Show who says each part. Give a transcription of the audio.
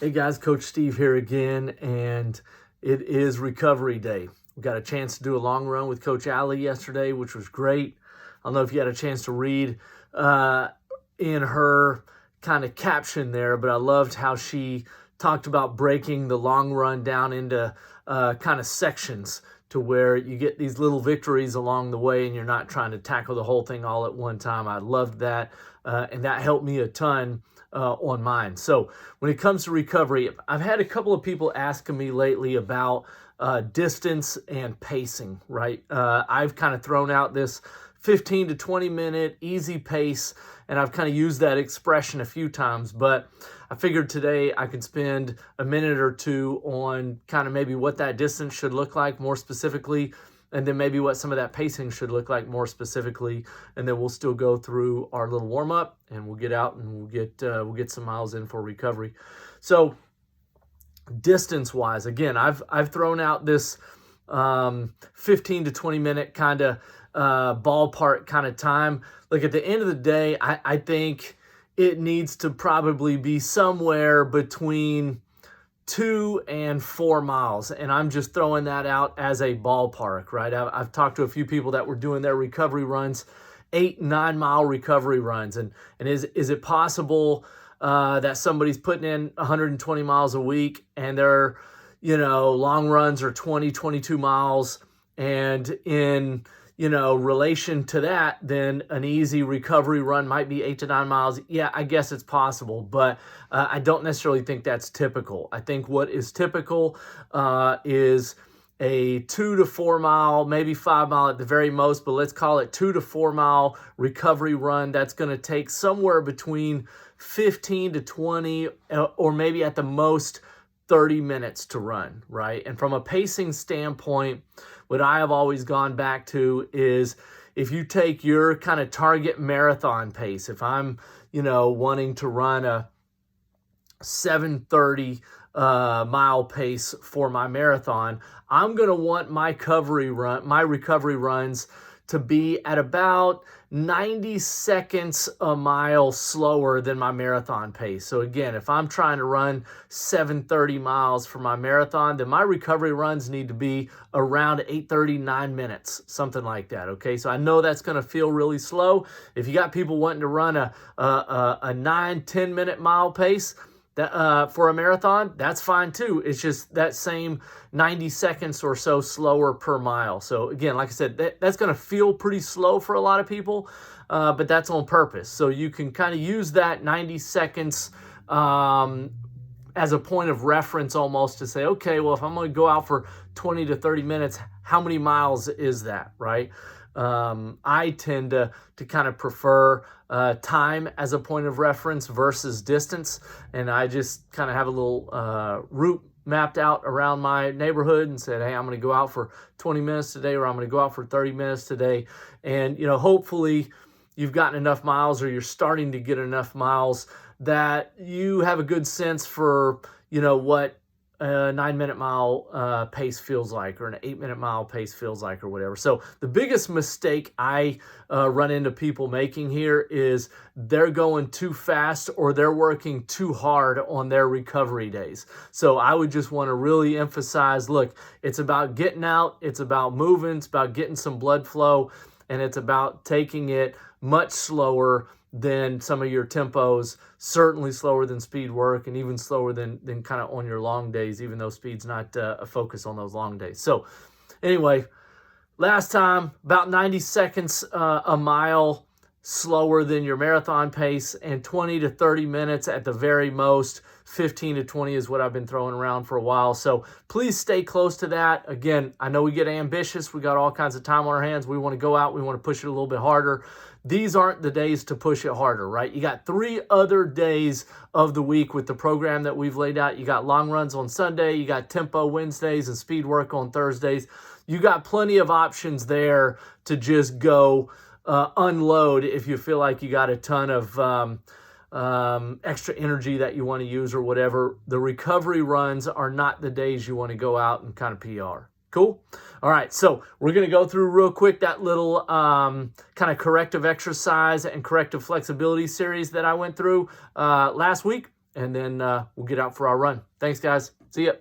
Speaker 1: Hey guys, Coach Steve here again, and it is recovery day. We got a chance to do a long run with Coach Allie yesterday, which was great. I don't know if you had a chance to read in her kind of caption there, but I loved how she talked about breaking the long run down into kind of sections to where you get these little victories along the way and you're not trying to tackle the whole thing all at one time. I loved that, and that helped me a ton on mine. So when it comes to recovery, I've had a couple of people asking me lately about distance and pacing, right? I've kind of thrown out this 15 to 20 minute easy pace, and I've kind of used that expression a few times, but I figured today I could spend a minute or two on kind of maybe what that distance should look like more specifically, and then maybe what some of that pacing should look like more specifically, and then we'll still go through our little warm up, and we'll get out and we'll get some miles in for recovery. So distance wise, again, I've thrown out this 15 to 20 minute kind of ballpark kind of time. Like at the end of the day, I think it needs to probably be somewhere between 2 and 4 miles. And I'm just throwing that out as a ballpark, right? I've talked to a few people that were doing their recovery runs, 8-9 mile recovery runs. And is it possible that somebody's putting in 120 miles a week and their, long runs are 20, 22 miles, and in, relation to that, then an easy recovery run might be 8 to 9 miles. Yeah, I guess it's possible, but I don't necessarily think that's typical. I think what is typical is a 2 to 4 mile, maybe 5 mile at the very most, but let's call it 2 to 4 mile recovery run. That's going to take somewhere between 15 to 20, or maybe at the most 30 minutes to run, right? And from a pacing standpoint, what I have always gone back to is if you take your kind of target marathon pace, if I'm, wanting to run a 7:30 mile pace for my marathon, I'm going to want my recovery runs to be at about 90 seconds a mile slower than my marathon pace. So again, if I'm trying to run 7:30 miles for my marathon, then my recovery runs need to be around 8:30, 9 minutes, something like that. Okay, so I know that's going to feel really slow. If you got people wanting to run a 9-10 minute mile pace, that for a marathon, that's fine too. It's just that same 90 seconds or so slower per mile. So again, like I said, that's going to feel pretty slow for a lot of people, but that's on purpose. So you can kind of use that 90 seconds as a point of reference almost to say, okay, well, if I'm going to go out for 20 to 30 minutes, how many miles is that, right? I tend to kind of prefer time as a point of reference versus distance, and I just kind of have a little route mapped out around my neighborhood and said, hey, I'm going to go out for 20 minutes today, or I'm going to go out for 30 minutes today. And, hopefully you've gotten enough miles, or you're starting to get enough miles that you have a good sense for, what a 9-minute mile pace feels like, or an 8-minute mile pace feels like, or whatever. So the biggest mistake I run into people making here is they're going too fast, or they're working too hard on their recovery days. So I would just want to really emphasize, look, it's about getting out, it's about moving, it's about getting some blood flow, and it's about taking it much slower than some of your tempos, certainly slower than speed work, and even slower than kind of on your long days, even though speed's not a focus on those long days. So anyway, last time, about 90 seconds a mile slower than your marathon pace, and 20 to 30 minutes at the very most. 15 to 20 is what I've been throwing around for a while. So please stay close to that. Again, I know we get ambitious. We got all kinds of time on our hands. We want to go out. We want to push it a little bit harder. These aren't the days to push it harder, right? You got 3 other days of the week with the program that we've laid out. You got long runs on Sunday. You got tempo Wednesdays and speed work on Thursdays. You got plenty of options there to just go unload if you feel like you got a ton of extra energy that you want to use or whatever. The recovery runs are not the days you want to go out and kind of PR. Cool? All right, so we're going to go through real quick that little kind of corrective exercise and corrective flexibility series that I went through last week. and then we'll get out for our run. Thanks, guys. See ya.